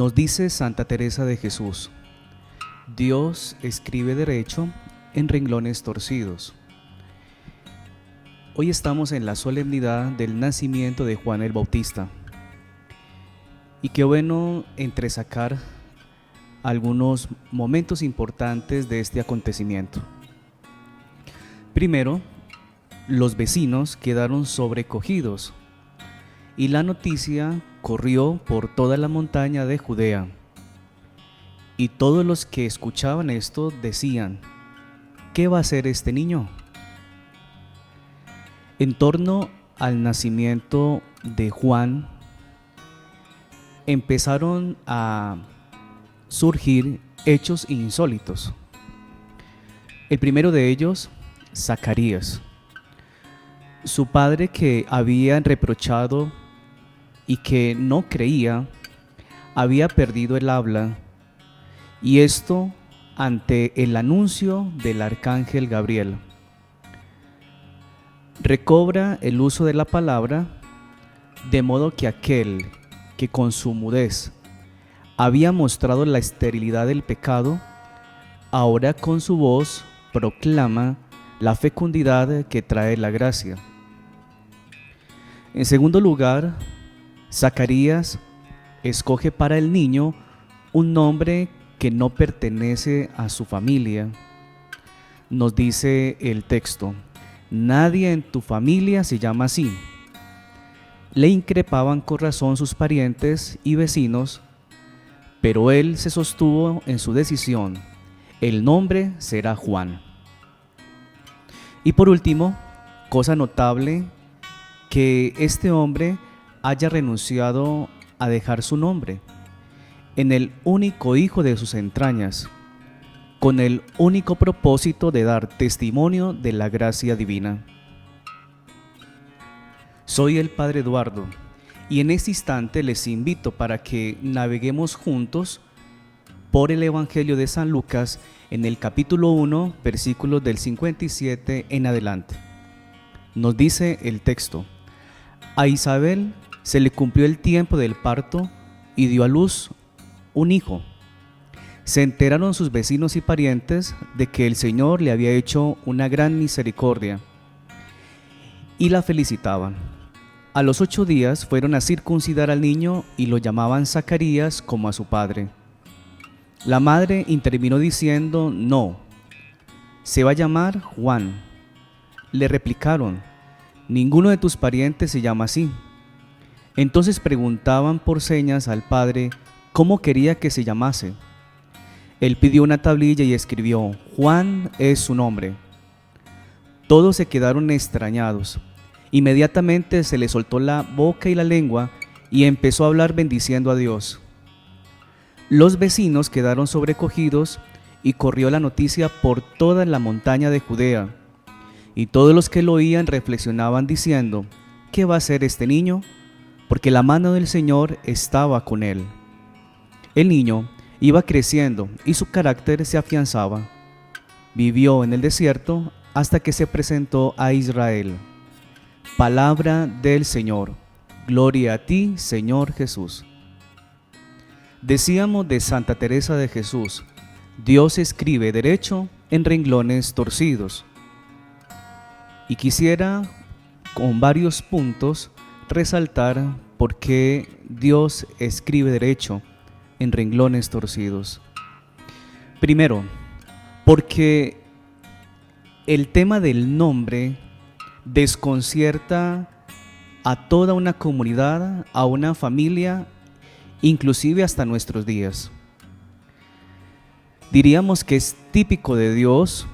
Nos dice Santa Teresa de Jesús: Dios escribe derecho en renglones torcidos. Hoy estamos en la solemnidad del nacimiento de Juan el Bautista. Y qué bueno entresacar algunos momentos importantes de este acontecimiento. Primero, los vecinos quedaron sobrecogidos y la noticia corrió por toda la montaña de Judea. Y todos los que escuchaban esto decían: ¿qué va a hacer este niño? En torno al nacimiento de Juan empezaron a surgir hechos insólitos. El primero de ellos, Zacarías. Su padre, que había reprochado y que no creía, había perdido el habla, y esto ante el anuncio del arcángel Gabriel. Recobra el uso de la palabra, de modo que aquel que con su mudez había mostrado la esterilidad del pecado, ahora con su voz proclama la fecundidad que trae la gracia. En segundo lugar, Zacarías escoge para el niño un nombre que no pertenece a su familia. Nos dice el texto: nadie en tu familia se llama así. Le increpaban con razón sus parientes y vecinos, pero él se sostuvo en su decisión: el nombre será Juan. Y por último, cosa notable, que este hombre haya renunciado a dejar su nombre en el único hijo de sus entrañas, con el único propósito de dar testimonio de la gracia divina. Soy el Padre Eduardo, y en este instante les invito para que naveguemos juntos por el Evangelio de San Lucas en el capítulo 1, versículos del 57 en adelante. Nos dice el texto: a Isabel se le cumplió el tiempo del parto y dio a luz un hijo. Se enteraron sus vecinos y parientes de que el Señor le había hecho una gran misericordia y la felicitaban. A los 8 días fueron a circuncidar al niño y lo llamaban Zacarías como a su padre. La madre intervino diciendo: no, se va a llamar Juan. Le replicaron: ninguno de tus parientes se llama así. Entonces preguntaban por señas al padre cómo quería que se llamase. Él pidió una tablilla y escribió: Juan es su nombre. Todos se quedaron extrañados. Inmediatamente se le soltó la boca y la lengua y empezó a hablar bendiciendo a Dios. Los vecinos quedaron sobrecogidos y corrió la noticia por toda la montaña de Judea. Y todos los que lo oían reflexionaban diciendo: ¿qué va a hacer este niño? Porque la mano del Señor estaba con él. El niño iba creciendo y su carácter se afianzaba. Vivió en el desierto hasta que se presentó a Israel. Palabra del Señor. Gloria a ti, Señor Jesús. Decíamos de Santa Teresa de Jesús: Dios escribe derecho en renglones torcidos. Y quisiera, con varios puntos, resaltar por qué Dios escribe derecho en renglones torcidos. Primero, porque el tema del nombre desconcierta a toda una comunidad, a una familia, inclusive hasta nuestros días. Diríamos que es típico de Dios,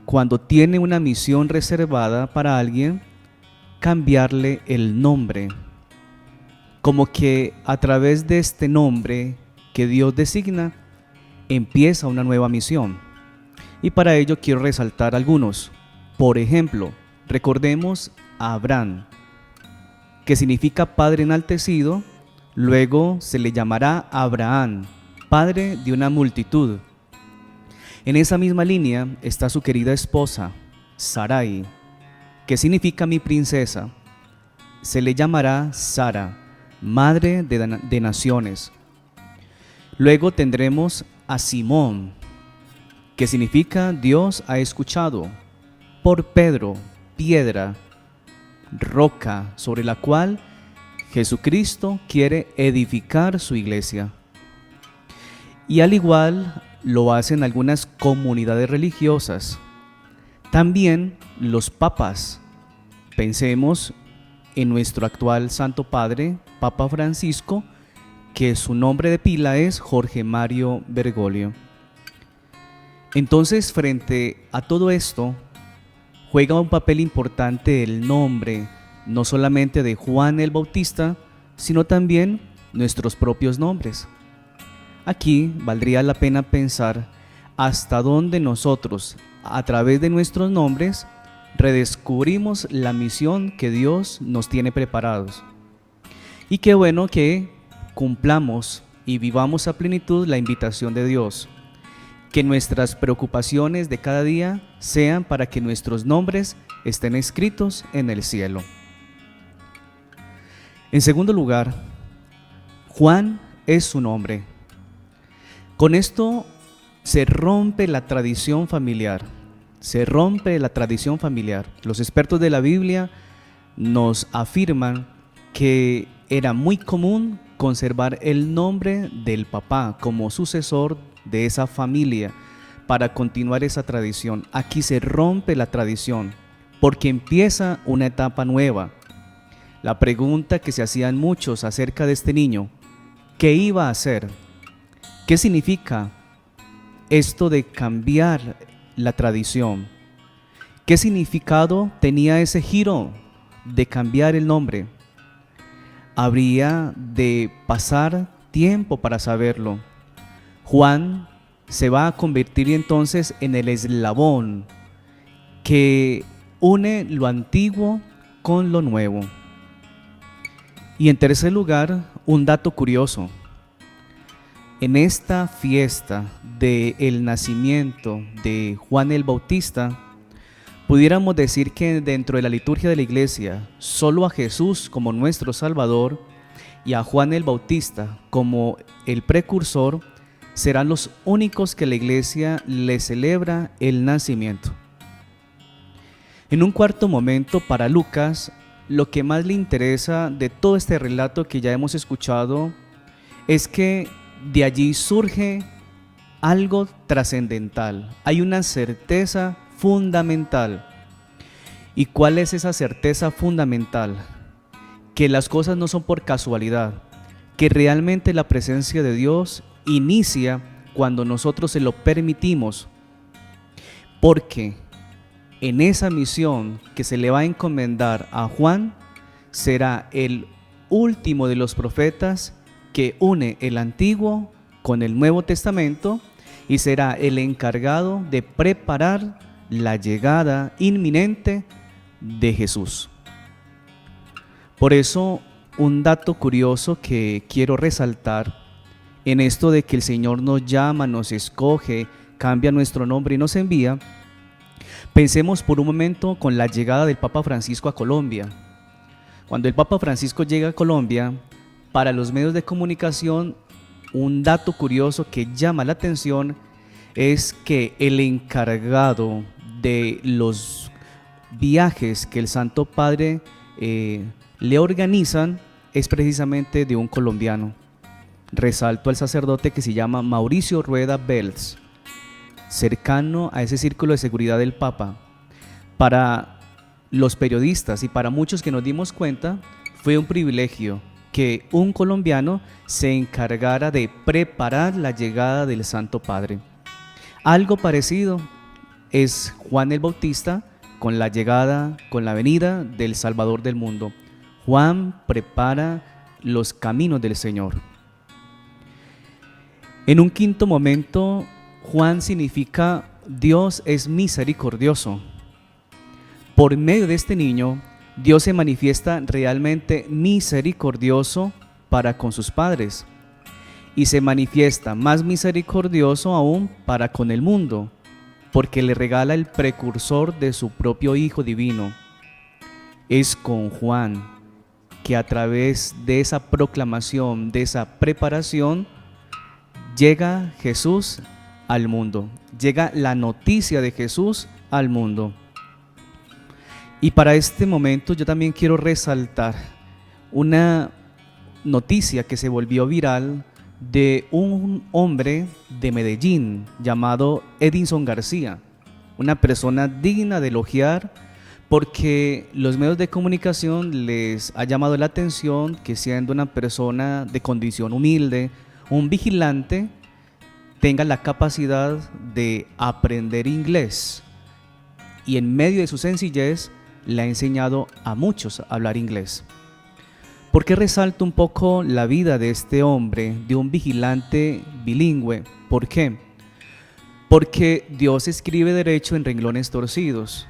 cuando tiene una misión reservada para alguien, cambiarle el nombre, como que a través de este nombre que Dios designa, empieza una nueva misión. Y para ello quiero resaltar algunos. Por ejemplo, recordemos a Abraham, que significa padre enaltecido. Luego se le llamará Abraham, padre de una multitud. En esa misma línea está su querida esposa, Sarai, que significa mi princesa. Se le llamará Sara, madre de naciones. Luego tendremos a Simón, que significa Dios ha escuchado, por Pedro, piedra, roca sobre la cual Jesucristo quiere edificar su iglesia. Y al igual lo hacen algunas comunidades religiosas. También los papas. Pensemos en nuestro actual Santo Padre, Papa Francisco, que su nombre de pila es Jorge Mario Bergoglio. Entonces, frente a todo esto, juega un papel importante el nombre, no solamente de Juan el Bautista, sino también nuestros propios nombres. Aquí valdría la pena pensar hasta dónde nosotros, a través de nuestros nombres, redescubrimos la misión que Dios nos tiene preparados. Y qué bueno que cumplamos y vivamos a plenitud la invitación de Dios. Que nuestras preocupaciones de cada día sean para que nuestros nombres estén escritos en el cielo. En segundo lugar, Juan es su nombre. Con esto se rompe la tradición familiar. Los expertos de la Biblia nos afirman que era muy común conservar el nombre del papá como sucesor de esa familia para continuar esa tradición. Aquí se rompe la tradición porque empieza una etapa nueva. La pregunta que se hacían muchos acerca de este niño, ¿qué iba a hacer? ¿Qué significa esto de cambiar la tradición? ¿Qué significado tenía ese giro de cambiar el nombre? Habría de pasar tiempo para saberlo. Juan se va a convertir entonces en el eslabón que une lo antiguo con lo nuevo. Y en tercer lugar, un dato curioso. En esta fiesta del nacimiento de Juan el Bautista, pudiéramos decir que dentro de la liturgia de la iglesia, solo a Jesús como nuestro Salvador y a Juan el Bautista como el precursor serán los únicos que la iglesia le celebra el nacimiento. En un cuarto momento, para Lucas, lo que más le interesa de todo este relato que ya hemos escuchado es que de allí surge algo trascendental. Hay una certeza fundamental. ¿Y cuál es esa certeza fundamental? Que las cosas no son por casualidad, que realmente la presencia de Dios inicia cuando nosotros se lo permitimos, porque en esa misión que se le va a encomendar a Juan, será el último de los profetas que une el Antiguo con el Nuevo Testamento y será el encargado de preparar la llegada inminente de Jesús. Por eso, un dato curioso que quiero resaltar en esto de que el Señor nos llama, nos escoge, cambia nuestro nombre y nos envía, pensemos por un momento con la llegada del Papa Francisco a Colombia. Cuando el Papa Francisco llega a Colombia, para los medios de comunicación, un dato curioso que llama la atención es que el encargado de los viajes que el Santo Padre le organizan es precisamente de un colombiano. Resalto al sacerdote que se llama Mauricio Rueda Bells, cercano a ese círculo de seguridad del Papa. Para los periodistas y para muchos que nos dimos cuenta, fue un privilegio que un colombiano se encargara de preparar la llegada del Santo Padre. Algo parecido es Juan el Bautista con la llegada, con la venida del Salvador del mundo. Juan prepara los caminos del Señor. En un quinto momento, Juan significa Dios es misericordioso. Por medio de este niño, Dios se manifiesta realmente misericordioso para con sus padres y se manifiesta más misericordioso aún para con el mundo, porque le regala el precursor de su propio Hijo divino. Es con Juan que a través de esa proclamación, de esa preparación, llega Jesús al mundo, llega la noticia de Jesús al mundo. Y para este momento yo también quiero resaltar una noticia que se volvió viral de un hombre de Medellín llamado Edinson García, una persona digna de elogiar porque los medios de comunicación les ha llamado la atención que, siendo una persona de condición humilde, un vigilante, tenga la capacidad de aprender inglés y en medio de su sencillez le ha enseñado a muchos a hablar inglés. ¿Por qué resalto un poco la vida de este hombre, de un vigilante bilingüe? ¿Por qué? Porque Dios escribe derecho en renglones torcidos.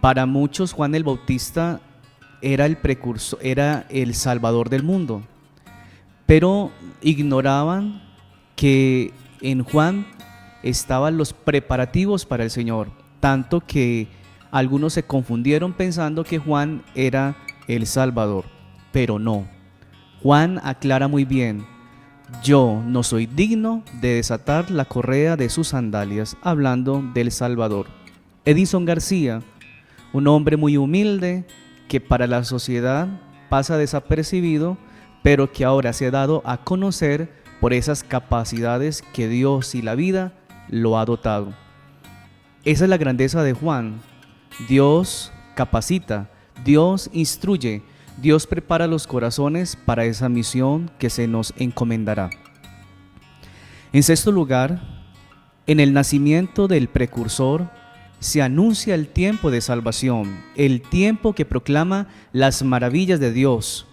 Para muchos, Juan el Bautista era el precursor, era el salvador del mundo, pero ignoraban que en Juan estaban los preparativos para el Señor, tanto que algunos se confundieron pensando que Juan era el Salvador, pero no. Juan aclara muy bien: yo no soy digno de desatar la correa de sus sandalias, hablando del Salvador. Edinson García, un hombre muy humilde que para la sociedad pasa desapercibido, pero que ahora se ha dado a conocer por esas capacidades que Dios y la vida lo ha dotado. Esa es la grandeza de Juan. Dios capacita, Dios instruye, Dios prepara los corazones para esa misión que se nos encomendará. En sexto lugar, en el nacimiento del precursor se anuncia el tiempo de salvación, el tiempo que proclama las maravillas de Dios.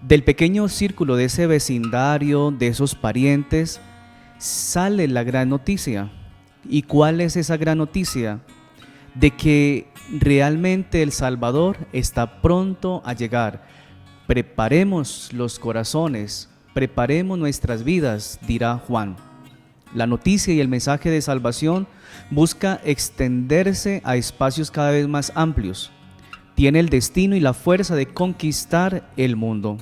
Del pequeño círculo de ese vecindario, de esos parientes, sale la gran noticia. ¿Y cuál es esa gran noticia? De que realmente el Salvador está pronto a llegar. Preparemos los corazones, preparemos nuestras vidas, dirá Juan. La noticia y el mensaje de salvación busca extenderse a espacios cada vez más amplios. Tiene el destino y la fuerza de conquistar el mundo.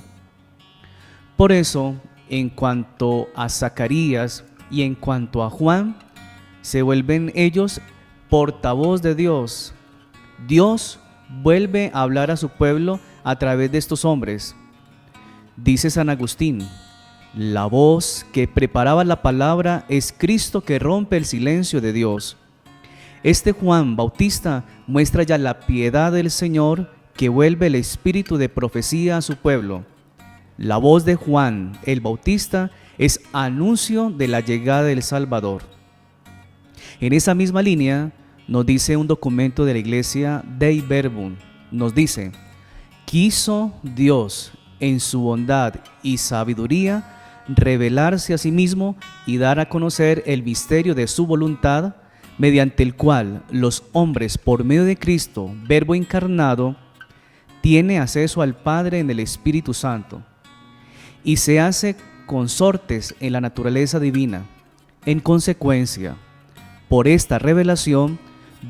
Por eso, en cuanto a Zacarías y en cuanto a Juan, se vuelven ellos portavoz de Dios. Dios vuelve a hablar a su pueblo a través de estos hombres. Dice San Agustín: la voz que preparaba la palabra es Cristo que rompe el silencio de Dios. Este Juan Bautista muestra ya la piedad del Señor que vuelve el espíritu de profecía a su pueblo. La voz de Juan el Bautista es anuncio de la llegada del Salvador. En esa misma línea nos dice un documento de la iglesia Dei Verbum, nos dice: quiso Dios en su bondad y sabiduría revelarse a sí mismo y dar a conocer el misterio de su voluntad, mediante el cual los hombres, por medio de Cristo, Verbo encarnado, tiene acceso al Padre en el Espíritu Santo y se hace consortes en la naturaleza divina. En consecuencia, por esta revelación,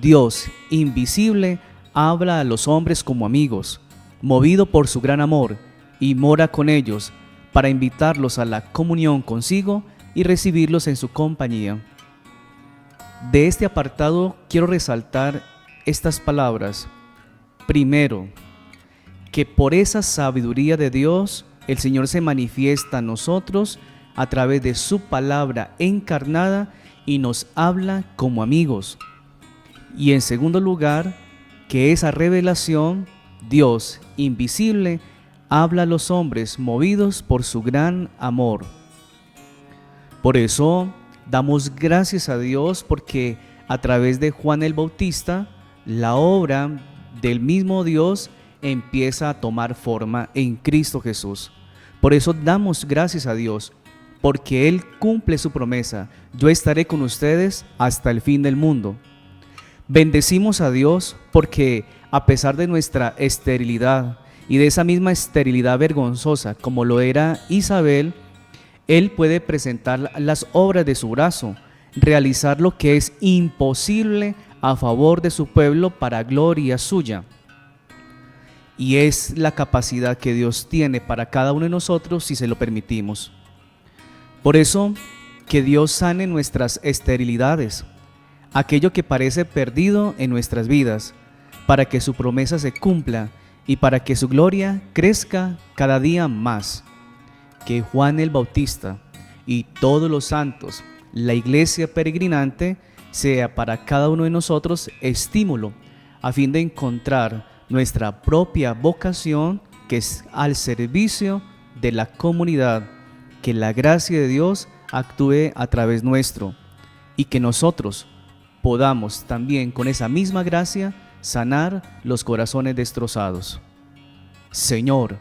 Dios invisible habla a los hombres como amigos, movido por su gran amor, y mora con ellos para invitarlos a la comunión consigo y recibirlos en su compañía. De este apartado quiero resaltar estas palabras. Primero, que por esa sabiduría de Dios, el Señor se manifiesta a nosotros a través de su palabra encarnada y nos habla como amigos. Y en segundo lugar, que esa revelación, Dios invisible, habla a los hombres movidos por su gran amor. Por eso damos gracias a Dios porque a través de Juan el Bautista, la obra del mismo Dios empieza a tomar forma en Cristo Jesús. Por eso damos gracias a Dios, porque Él cumple su promesa: yo estaré con ustedes hasta el fin del mundo. Bendecimos a Dios porque a pesar de nuestra esterilidad y de esa misma esterilidad vergonzosa como lo era Isabel, Él puede presentar las obras de su brazo, realizar lo que es imposible a favor de su pueblo para gloria suya. Y es la capacidad que Dios tiene para cada uno de nosotros si se lo permitimos. Por eso, que Dios sane nuestras esterilidades, aquello que parece perdido en nuestras vidas, para que su promesa se cumpla y para que su gloria crezca cada día más. Que Juan el Bautista y todos los santos, la iglesia peregrinante, sea para cada uno de nosotros estímulo a fin de encontrar nuestra propia vocación, que es al servicio de la comunidad, que la gracia de Dios actúe a través nuestro y que nosotros podamos también con esa misma gracia sanar los corazones destrozados. Señor,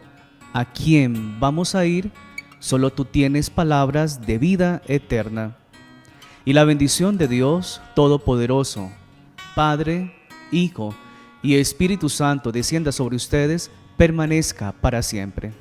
¿a quién vamos a ir? Solo tú tienes palabras de vida eterna. Y la bendición de Dios Todopoderoso, Padre, Hijo y Espíritu Santo descienda sobre ustedes, permanezca para siempre.